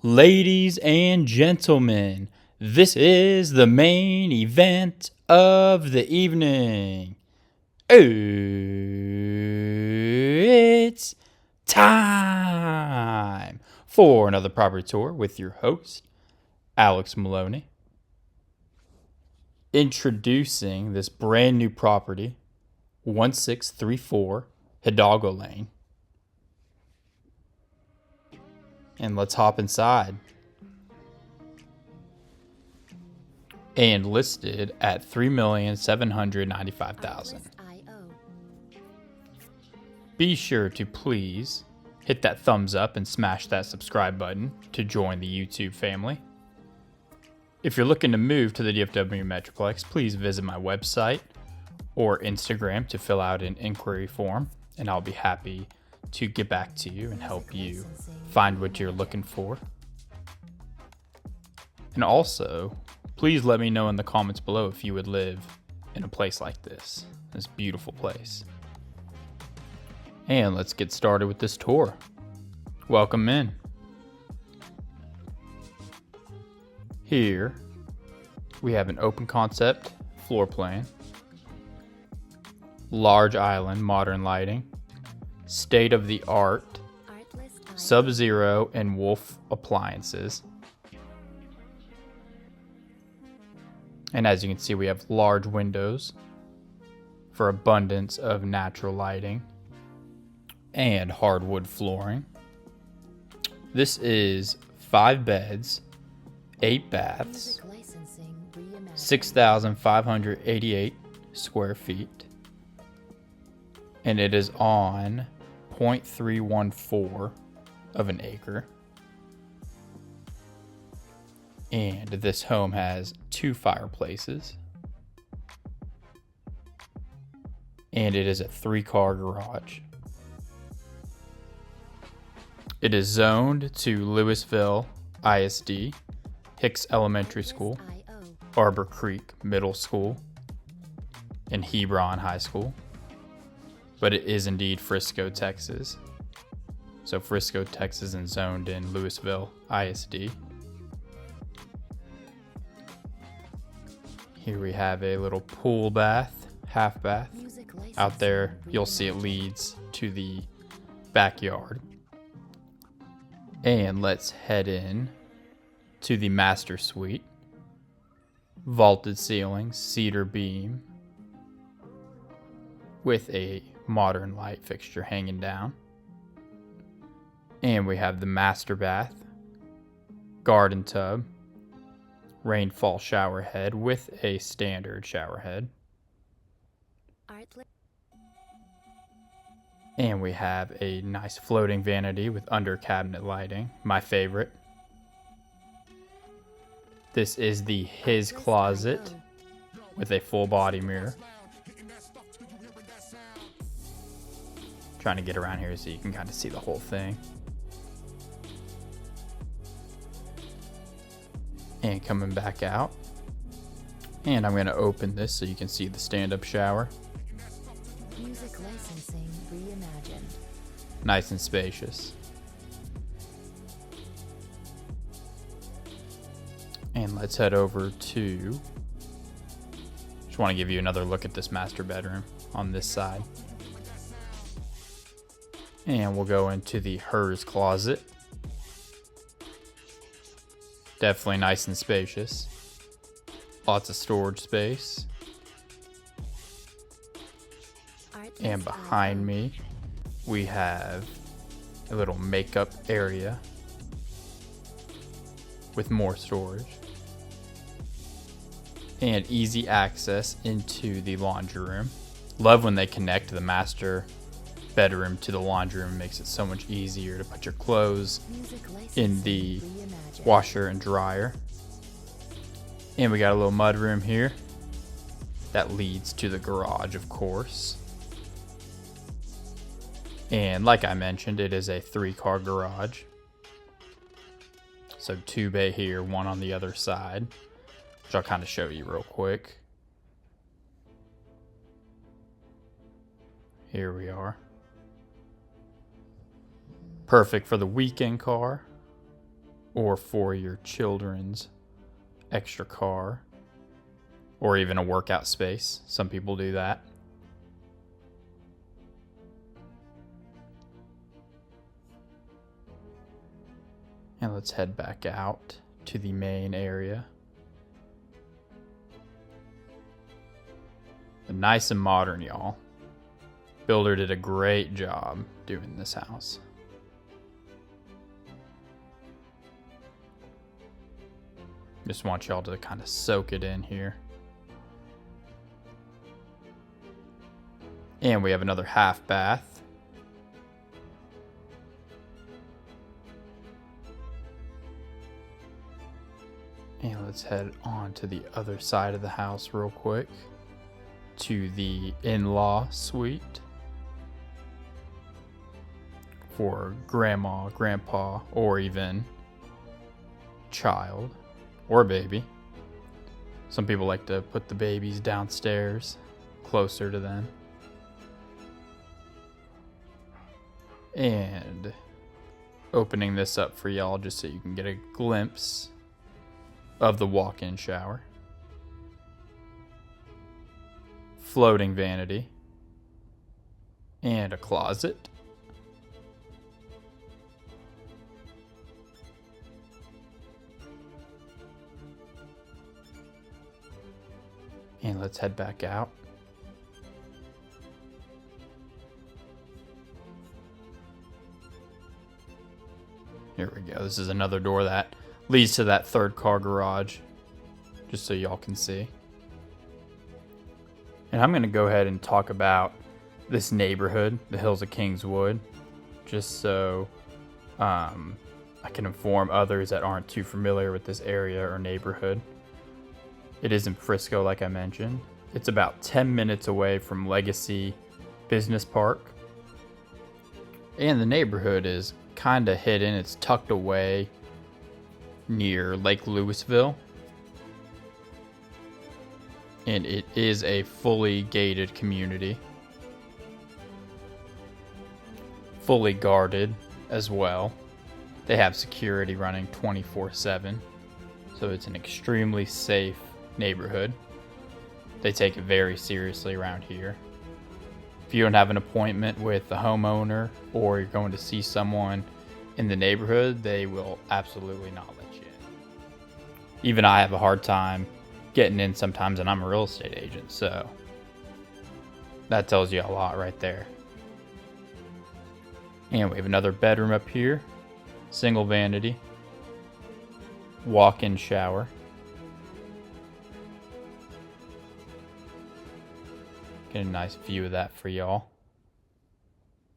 Ladies and gentlemen, this is the main event of the evening. It's time for another property tour with your host, Alex Maloney. Introducing this brand new property, 1634 Hidalgo Lane. And let's hop inside. And listed at $3,795,000. Be sure to please hit that thumbs up and smash that subscribe button to join the YouTube family. If you're looking to move to the DFW Metroplex, please visit my website or Instagram to fill out an inquiry form, and I'll be happy to get back to you and help you find what you're looking for. And also, please let me know in the comments below if you would live in a place like this beautiful place. And let's get started with this tour. Welcome in. Here, we have an open concept floor plan, large island, modern lighting, state-of-the-art Sub-Zero and Wolf appliances. And as you can see, we have large windows for abundance of natural lighting and hardwood flooring. This is 5 beds, 8 baths, 6,588 square feet, and it is on 0.314 of an acre. And this home has 2 fireplaces. And it is a 3-car garage. It is zoned to Louisville ISD, Hicks Elementary School, Arbor Creek Middle School, and Hebron High School. But it is indeed Frisco, Texas. So Frisco, Texas, and zoned in Louisville ISD. Here we have a little pool bath, half bath. Out there, you'll see it leads to the backyard. And let's head in to the master suite. Vaulted ceilings, cedar beam, with a modern light fixture hanging down. And we have the master bath, garden tub, rainfall shower head with a standard shower head. And we have a nice floating vanity with under cabinet lighting, my favorite. This is the his closet with a full body mirror. Trying to get around here so you can kind of see the whole thing. And coming back out. And I'm going to open this so you can see the stand-up shower. Music licensing reimagined. Nice and spacious. And let's head over to... Just want to give you another look at this master bedroom on this side. And we'll go into the hers closet. Definitely nice and spacious. Lots of storage space. And behind me, we have a little makeup area with more storage. And easy access into the laundry room. Love when they connect the master bedroom to the laundry room. It makes it so much easier to put your clothes in the washer and dryer. And we got a little mud room here that leads to the garage, of course. And like I mentioned, it is a 3-car garage. So 2 bay here, 1 on the other side, which I'll kind of show you real quick. Here we are. Perfect for the weekend car. or for your children's extra car, or even a workout space. Some people do that. And let's head back out to the main area. Nice and modern, y'all. Builder did a great job doing this house. Just want y'all to kind of soak it in here. And we have another half bath. And let's head on to the other side of the house real quick, to the in-law suite for grandma, grandpa, or even child or baby. Some people like to put the babies downstairs, closer to them. And opening this up for y'all just so you can get a glimpse of the walk-in shower. Floating vanity. And a closet. And let's head back out. Here we go. This is another door that leads to that third car garage, just so y'all can see. And I'm going to go ahead and talk about this neighborhood, the Hills of Kingswood, just so I can inform others that aren't too familiar with this area or neighborhood. It is in Frisco, like I mentioned. It's about 10 minutes away from Legacy Business Park. And the neighborhood is kind of hidden. It's tucked away near Lake Louisville. And it is a fully gated community. Fully guarded as well. They have security running 24/7. So it's an extremely safe neighborhood. They take it very seriously around here. If you don't have an appointment with the homeowner or you're going to see someone in the neighborhood, they will absolutely not let you in. Even I have a hard time getting in sometimes, and I'm a real estate agent, so that tells you a lot right there. And we have another bedroom up here, single vanity, walk-in shower. Get a nice view of that for y'all.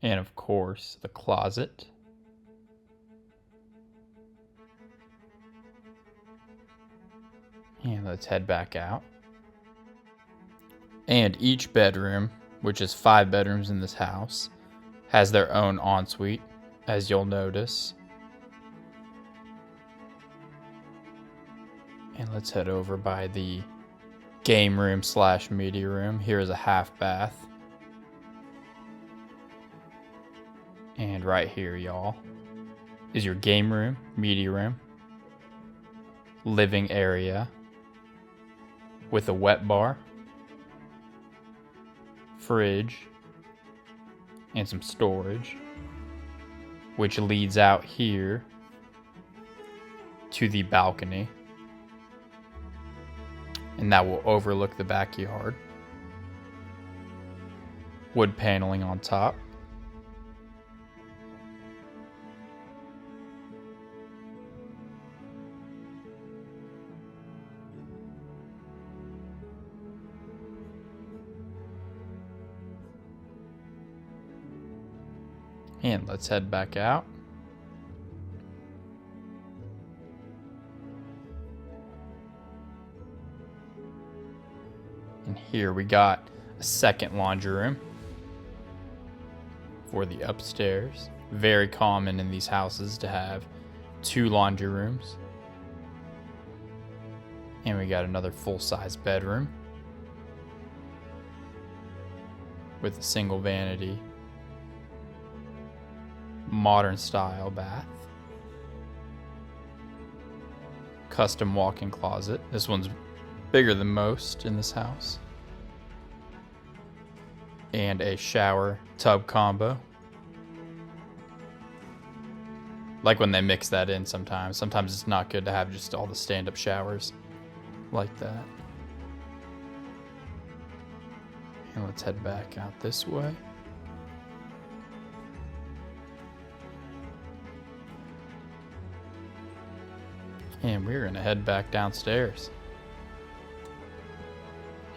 And of course, the closet. And let's head back out. And each bedroom, which is 5 bedrooms in this house, has their own ensuite, as you'll notice. And let's head over by the game room / media room. Here is a half bath. And right here, y'all, is your game room, media room, living area with a wet bar, fridge, and some storage, which leads out here to the balcony. And that will overlook the backyard. Wood paneling on top. And let's head back out. And here we got a second laundry room for the upstairs. Very common in these houses to have 2 laundry rooms. And we got another full-size bedroom with a single vanity, modern style bath. custom walk-in closet. This one's bigger than most in this house. And a shower tub combo. Like when they mix that in sometimes. Sometimes it's not good to have just all the stand-up showers like that. And let's head back out this way. And we're going to head back downstairs.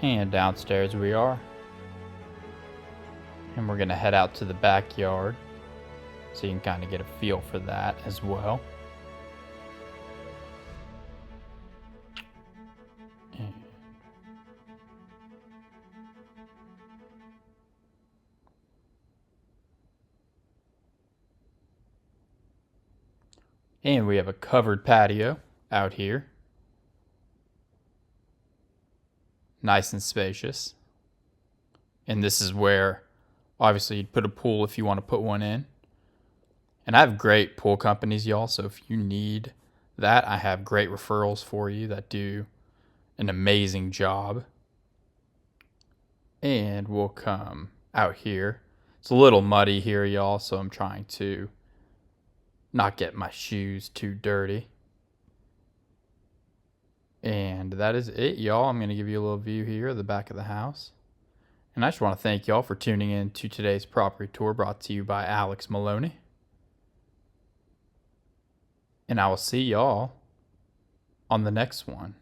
And downstairs we are. And we're going to head out to the backyard so you can kind of get a feel for that as well. And we have a covered patio out here. Nice and spacious. And this is where, obviously, you'd put a pool if you want to put one in. And I have great pool companies, y'all. So if you need that, I have great referrals for you that do an amazing job. And we'll come out here. It's a little muddy here, y'all, so I'm trying to not get my shoes too dirty. And that is it, y'all. I'm going to give you a little view here of the back of the house. And I just want to thank y'all for tuning in to today's property tour brought to you by Alex Maloney. And I will see y'all on the next one.